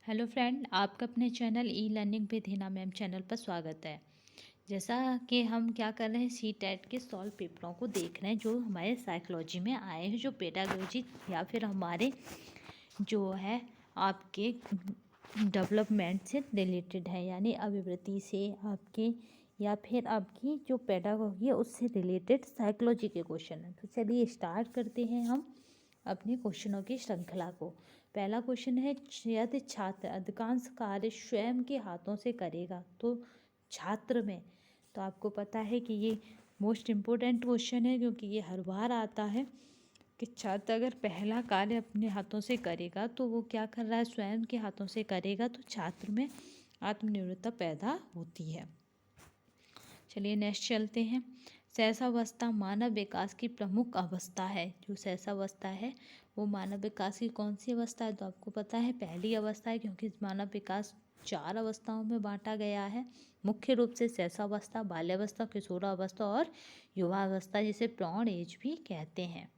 Hello friend, आपका अपने channel e learning with Hina ma'am channel पर स्वागत है। जैसा कि हम क्या कर रहे हैं, सी टेट के सॉल्व पेपरों को देख रहे हैं जो हमारे साइकोलॉजी में आए हैं, जो पेडागोजी या फिर हमारे जो है आपके डेवलपमेंट से रिलेटेड है, यानी अभिवृत्ति से आपके या फिर आपकी जो पेडागोजी है उससे रिलेटेड साइकोलॉजी के क्वेश्चन हैं। तो चलिए स्टार्ट करते हैं हम अपने क्वेश्चनों की श्रृंखला को। पहला क्वेश्चन है, यदि छात्र अधिकांश कार्य स्वयं के हाथों से करेगा तो छात्र में, तो आपको पता है कि ये मोस्ट इम्पोर्टेंट क्वेश्चन है क्योंकि ये हर बार आता है कि छात्र अगर पहला कार्य अपने हाथों से करेगा तो वो क्या कर रहा है, स्वयं के हाथों से करेगा, तो छात्र में आत्मनिर्भरता पैदा होती है। चलिए नेक्स्ट चलते हैं। सहसावस्था मानव विकास की प्रमुख अवस्था है। जो सहसावस्था है वो मानव विकास की कौन सी अवस्था है, तो आपको पता है पहली अवस्था है, क्योंकि मानव विकास 4 अवस्थाओं में बांटा गया है मुख्य रूप से। सहसावस्था, बाल्यावस्था, किशोरावस्था और युवावस्था, जिसे प्रौढ़ एज भी कहते हैं।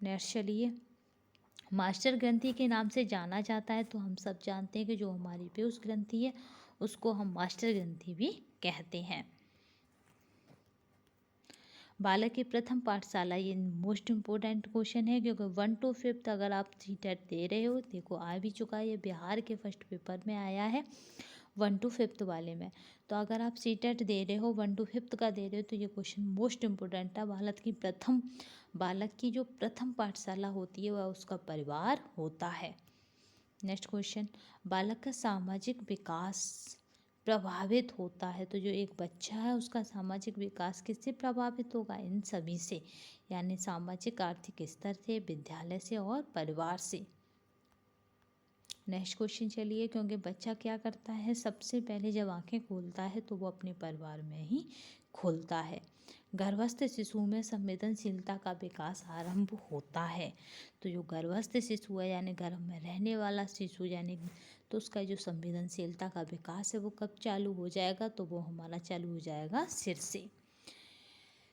नेक्स्ट चलिए, मास्टर ग्रंथि के नाम से जाना जाता है, तो हम सब जानते हैं कि जो हमारी पीयूष ग्रंथि है उसको हम मास्टर ग्रंथि भी कहते हैं। बालक की प्रथम पाठशाला, ये मोस्ट इम्पोर्टेंट क्वेश्चन है क्योंकि 1 to 5 अगर आप सीटेट दे रहे हो, देखो आ भी चुका है, ये बिहार के फर्स्ट पेपर में आया है 1 to 5 वाले में। तो अगर आप सीटेट दे रहे हो 1 to 5 का दे रहे हो तो ये क्वेश्चन मोस्ट इम्पोर्टेंट है। बालक की जो प्रथम पाठशाला होती है वह उसका परिवार होता है। नेक्स्ट क्वेश्चन, बालक का सामाजिक विकास प्रभावित होता है, तो जो एक बच्चा है उसका सामाजिक विकास किससे प्रभावित होगा, इन सभी से, यानी सामाजिक आर्थिक स्तर से, विद्यालय से और परिवार से। नेक्स्ट क्वेश्चन चलिए, क्योंकि बच्चा क्या करता है, सबसे पहले जब आंखें खोलता है तो वो अपने परिवार में ही खोलता है। गर्भस्थ शिशु में संवेदनशीलता का विकास आरंभ होता है, तो जो गर्भस्थ शिशु है यानी गर्भ में रहने वाला शिशु यानी, तो उसका जो संवेदनशीलता का विकास है वो कब चालू हो जाएगा, तो वो हमारा चालू हो जाएगा सिर से।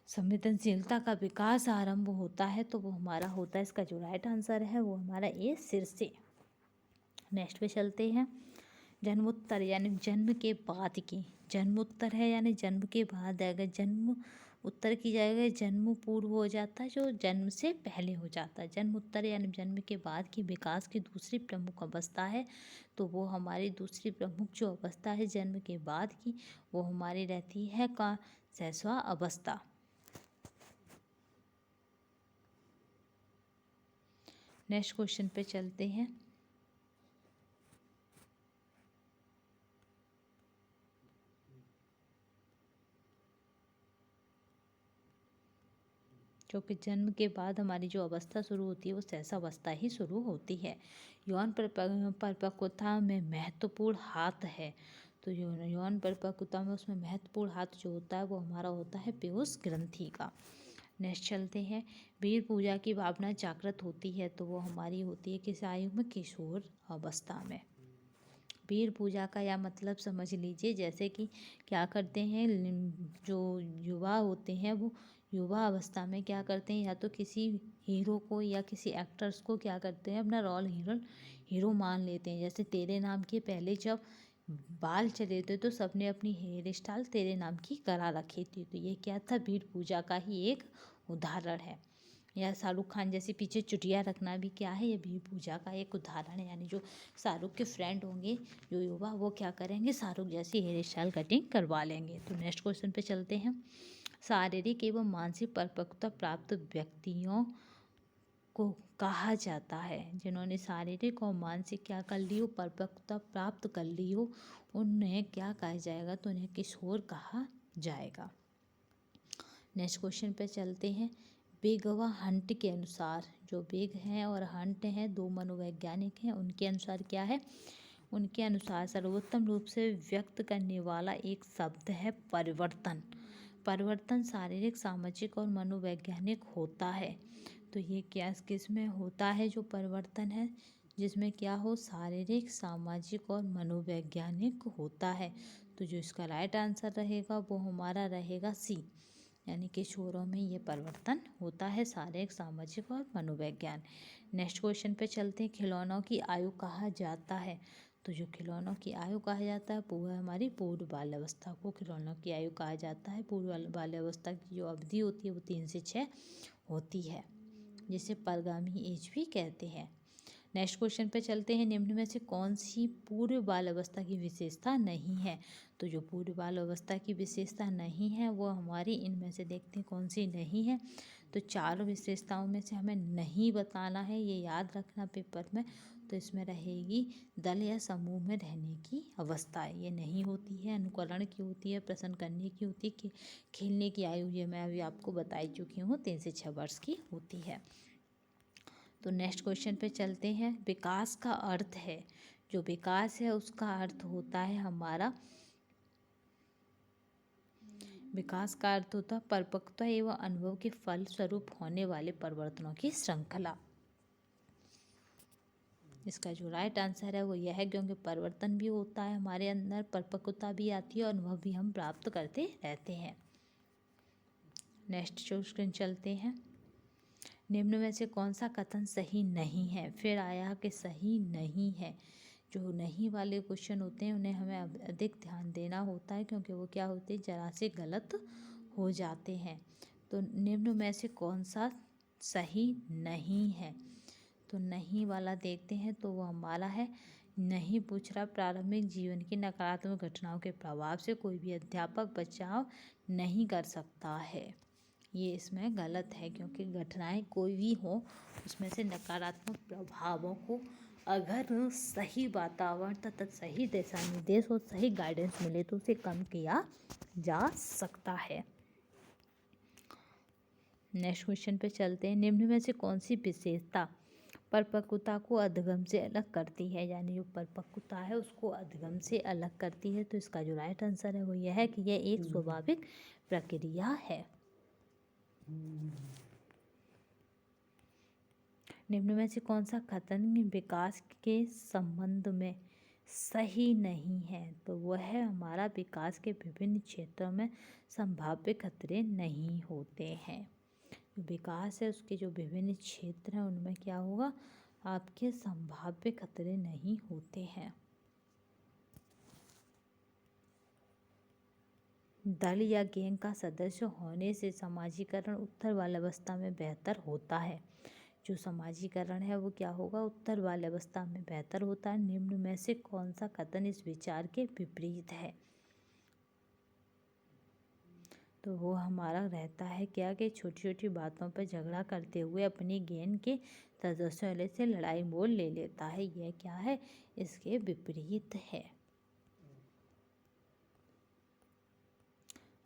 संवेदनशीलता का विकास आरंभ होता है तो वो हमारा होता है, इसका जो राइट आंसर है वो हमारा ए, सिर से। नेक्स्ट पे चलते हैं, जन्मोत्तर यानी जन्म के बाद की, जन्मोत्तर है यानी जन्म के बाद आएगा, जन्म उत्तर की जगह जन्म पूर्व हो जाता है, जो जन्म से पहले हो जाता है। जन्म उत्तर यानी जन्म के बाद की विकास की दूसरी प्रमुख अवस्था है, तो वो हमारी दूसरी प्रमुख जो अवस्था है जन्म के बाद की, वो हमारी रहती है का सहस्वा अवस्था। नेक्स्ट क्वेश्चन पे चलते हैं, क्योंकि जन्म के बाद हमारी जो अवस्था शुरू होती है वो सहसावस्था ही शुरू होती है। यौन परिपक्वता में महत्वपूर्ण हाथ है, तो यौन परिपक्वता में उसमें महत्वपूर्ण हाथ जो होता है वो हमारा होता है पीयूष ग्रंथि का। नेक्स्ट चलते हैं, वीर पूजा की भावना जागृत होती है, तो वो हमारी होती है किस आयु में, किशोर अवस्था में। वीर पूजा का या मतलब समझ लीजिए, जैसे कि क्या करते हैं जो युवा होते हैं वो युवा अवस्था में क्या करते हैं, या तो किसी हीरो को या किसी एक्टर्स को क्या करते हैं, अपना रोल हीरो मान लेते हैं। जैसे तेरे नाम के पहले जब बाल चले थे तो सबने अपनी हेयर स्टाइल तेरे नाम की करा रखी थी, तो ये क्या था, वीर पूजा का ही एक उदाहरण है। या शाहरुख खान जैसे पीछे चुटिया रखना भी क्या है, ये भी पूजा का एक उदाहरण है। यानी जो शाहरुख के फ्रेंड होंगे जो युवा, वो क्या करेंगे, शाहरुख जैसी हेयर स्टाइल कटिंग करवा लेंगे। तो नेक्स्ट क्वेश्चन पे चलते हैं, शारीरिक एवं मानसिक परिपक्वता प्राप्त व्यक्तियों को कहा जाता है, जिन्होंने शारीरिक और मानसिक क्या कर ली हो, परिपक्वता प्राप्त कर ली हो, उन्हें क्या कहा जाएगा, तो उन्हें किशोर कहा जाएगा। नेक्स्ट क्वेश्चन पे चलते हैं, बेग व हंट के अनुसार, जो बेग हैं और हंट हैं दो मनोवैज्ञानिक हैं, उनके अनुसार क्या है, उनके अनुसार सर्वोत्तम रूप से व्यक्त करने वाला एक शब्द है परिवर्तन। परिवर्तन शारीरिक, सामाजिक और मनोवैज्ञानिक होता है, तो ये क्या किस में होता है, जो परिवर्तन है जिसमें क्या हो, शारीरिक, सामाजिक और मनोवैज्ञानिक होता है, तो जो इसका राइट आंसर रहेगा वो हमारा रहेगा सी, यानी किशोरों में ये परिवर्तन होता है, शारीरिक, सामाजिक और मनोविज्ञान। नेक्स्ट क्वेश्चन पे चलते हैं। खिलौनों की आयु कहा जाता है? तो जो खिलौनों की आयु कहा जाता है वो है हमारी पूर्व बाल्यावस्था को खिलौनों की आयु कहा जाता है। पूर्व बाल्यावस्था की जो अवधि होती है वो 3 से 6 होती है, जिसे परगामी एज भी कहते हैं। नेक्स्ट क्वेश्चन पे चलते हैं। निम्न में से कौन सी पूर्व बाल अवस्था की विशेषता नहीं है? तो जो पूर्व बाल अवस्था की विशेषता नहीं है वो हमारी इनमें से देखते हैं कौन सी नहीं है। तो चारों विशेषताओं में से हमें नहीं बताना है, ये याद रखना पेपर में। तो इसमें रहेगी दल या समूह में रहने की अवस्था, ये नहीं होती है। अनुकरण की होती है, प्रश्न करने की होती है, खेलने की आयु ये मैं अभी आपको बता ही चुकी हूँ 3 से 6 वर्ष की होती है। तो नेक्स्ट क्वेश्चन पे चलते हैं। विकास का अर्थ है, जो विकास है उसका अर्थ होता है हमारा, विकास का अर्थ होता है परिपक्वता एवं अनुभव के फल स्वरूप होने वाले परिवर्तनों की श्रृंखला। इसका जो राइट आंसर है वो यह है, क्योंकि परिवर्तन भी होता है हमारे अंदर, परिपक्वता भी आती है और अनुभव भी हम प्राप्त करते रहते हैं। नेक्स्ट क्वेश्चन चलते हैं। निम्न में से कौन सा कथन सही नहीं है? फिर आया कि सही नहीं है। जो नहीं वाले क्वेश्चन होते हैं उन्हें हमें अधिक ध्यान देना होता है, क्योंकि वो क्या होते हैं, जरा से गलत हो जाते हैं। तो निम्न में से कौन सा सही नहीं है? तो नहीं वाला देखते हैं, तो वो हमारा है, नहीं पूछ रहा प्रारंभिक जीवन की नकारात्मक घटनाओं के प्रभाव से कोई भी अध्यापक बचाव नहीं कर सकता है। ये इसमें गलत है, क्योंकि घटनाएं कोई भी हो उसमें से नकारात्मक प्रभावों को अगर सही वातावरण तथा सही दिशा निर्देश और सही गाइडेंस मिले तो उसे कम किया जा सकता है। नेक्स्ट क्वेश्चन पे चलते हैं। निम्न में से कौन सी विशेषता परिपक्वता को अधिगम से अलग करती है? यानी जो परिपक्वता है उसको अधिगम से अलग करती है। तो इसका जो राइट आंसर है वो यह है कि यह एक स्वाभाविक प्रक्रिया है। निम्न में से कौन सा कथन विकास के संबंध में सही नहीं है? तो वह है हमारा, विकास के विभिन्न क्षेत्रों में संभाव्य खतरे नहीं होते हैं। विकास है उसके जो विभिन्न क्षेत्र हैं उनमें क्या होगा, आपके संभाव्य खतरे नहीं होते हैं। दल या गैंग का सदस्य होने से समाजीकरण उत्तर बाल्यावस्था में बेहतर होता है। जो समाजीकरण है वो क्या होगा, उत्तर बाल्यावस्था में बेहतर होता है। निम्न में से कौन सा कथन इस विचार के विपरीत है? तो वो हमारा रहता है क्या, कि छोटी छोटी बातों पर झगड़ा करते हुए अपनी गैंग के सदस्यों से लड़ाई मोल ले लेता है। यह क्या है, इसके विपरीत है।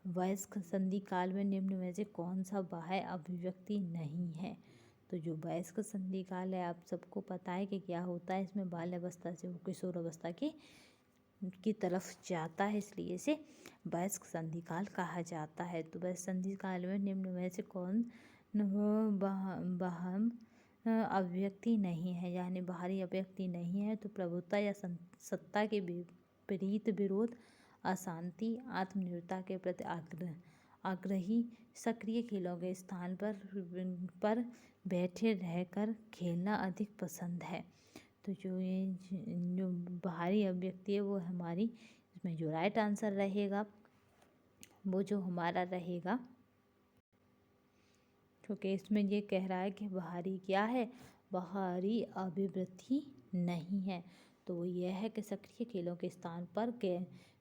वयस्क संधि काल में निम्न में से कौन सा बाह्य अभिव्यक्ति नहीं है? तो जो वयस्क संधि काल है आप सबको पता है कि क्या होता है, इसमें बाल्यावस्था से वो किशोर अवस्था की तरफ जाता है, इसलिए इसे वयस्क संधि काल कहा जाता है। तो वयस्क संधि काल में निम्न में से कौन बाह्य अभिव्यक्ति नहीं है, यानी बाहरी अभिव्यक्ति नहीं है? तो प्रभुता या सत्ता के विपरीत विरोध, अशांति, आत्मनिर्भरता के प्रति आग्रही, सक्रिय खेलों के स्थान पर बैठे रहकर खेलना अधिक पसंद है। तो जो बाहरी अभिव्यक्ति है वो हमारी, इसमें जो राइट आंसर रहेगा वो जो हमारा रहेगा, क्योंकि इसमें ये कह रहा है कि बाहरी क्या है, बाहरी अभिवृद्धि नहीं है। तो वो यह है कि सक्रिय खेलों के स्थान पर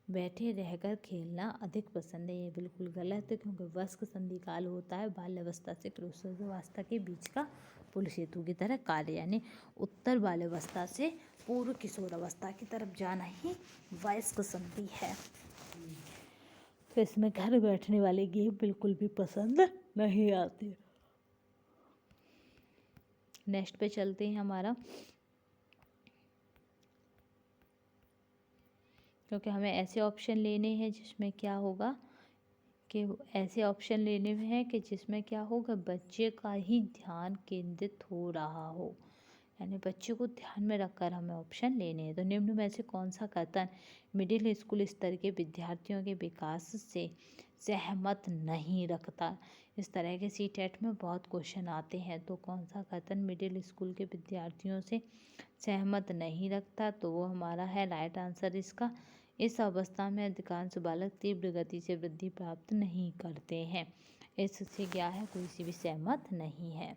बैठे रहकर खेलना अधिक पसंद है। ये बिल्कुल गलत है, क्योंकि वयस्क संधि काल होता है बाल्यावस्था से किशोरावस्था के बीच का पुल सेतु की तरह कार्य, यानी उत्तर बाल्यावस्था से पूर्व किशोरावस्था की तरफ जाना ही वयस्क संधि है। तो इसमें घर बैठने वाले गेम बिल्कुल भी पसंद नहीं आते। नेक्स्ट पे चलते हैं हमारा, क्योंकि हमें ऐसे ऑप्शन लेने हैं जिसमें क्या होगा, कि ऐसे ऑप्शन लेने में है कि जिसमें क्या होगा, बच्चे का ही ध्यान केंद्रित हो रहा हो। यानी बच्चे को ध्यान में रखकर हमें ऑप्शन लेने हैं। तो निम्न में से कौन सा कथन मिडिल स्कूल स्तर के विद्यार्थियों के विकास से सहमत नहीं रखता? इस तरह के सीटेट में बहुत क्वेश्चन आते हैं। तो कौन सा कथन मिडिल स्कूल के विद्यार्थियों से सहमत नहीं रखता? तो वो हमारा है राइट आंसर इसका। इस अवस्था में अधिकांश बालक तीव्र गति से वृद्धि प्राप्त नहीं करते हैं। इससे क्या है, कोई सी भी सहमत नहीं है।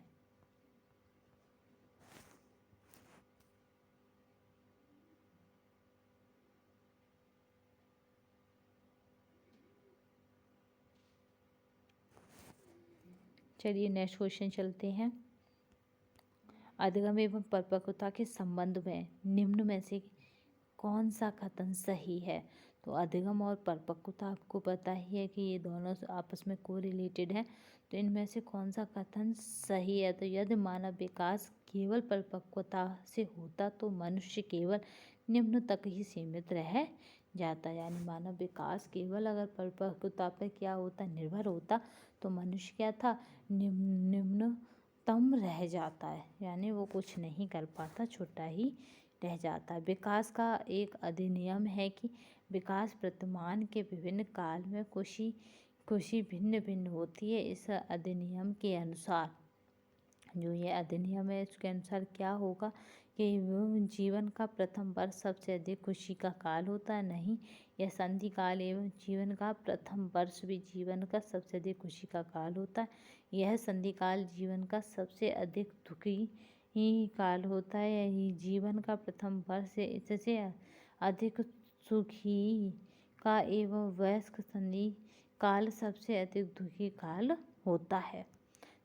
चलिए नेक्स्ट क्वेश्चन चलते हैं। अधिगम एवं परिपक्वता के संबंध में निम्न में से कौन सा कथन सही है? तो अधिगम और परिपक्वता आपको पता ही है कि ये दोनों आपस में कोरिलेटेड हैं। तो इनमें से कौन सा कथन सही है? तो यदि मानव विकास केवल परिपक्वता से होता तो मनुष्य केवल निम्न तक ही सीमित रह जाता। यानी मानव विकास केवल अगर परिपक्वता पर क्या होता, निर्भर होता, तो मनुष्य क्या था, निम्नतम रह जाता है। यानी वो कुछ नहीं कर पाता, छोटा ही रह जाता है। विकास का एक अधिनियम है कि विकास वर्तमान के विभिन्न काल में खुशी भिन्न भिन्न होती है। इस अधिनियम के अनुसार, जो ये अधिनियम है इसके अनुसार क्या होगा कि जीवन का प्रथम वर्ष सबसे अधिक खुशी का काल होता है। नहीं, यह संधि काल एवं जीवन का प्रथम वर्ष भी जीवन का सबसे अधिक खुशी का काल होता है। यह संधि काल जीवन का सबसे अधिक दुखी ही काल होता है। यही जीवन का प्रथम वर्ष इससे अधिक सुखी का एवं वयस्क संधि काल सबसे अधिक दुखी काल होता है।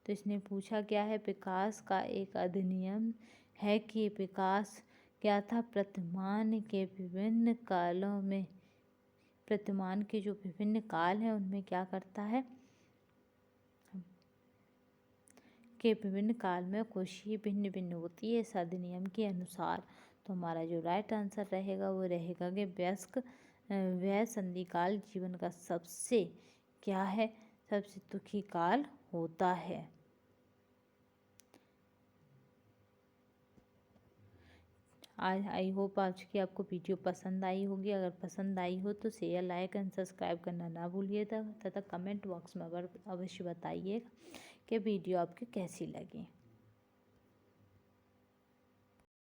तो इसने पूछा क्या है, विकास का एक अधिनियम है कि विकास क्या था, वर्तमान के विभिन्न कालों में, वर्तमान के जो विभिन्न काल हैं उनमें क्या करता है, के विभिन्न काल में खुशी भिन्न भिन्न होती है इस अधिनियम के अनुसार। तो हमारा जो राइट आंसर रहेगा वो रहेगा कि वह संधि काल जीवन का सबसे क्या है, सबसे दुखी काल होता है। आई होप आज की आपको वीडियो पसंद आई होगी। अगर पसंद आई हो तो शेयर, लाइक एंड सब्सक्राइब करना ना भूलिएगा तथा कमेंट बॉक्स में अवश्य बताइएगा कि वीडियो आपकी कैसी लगी।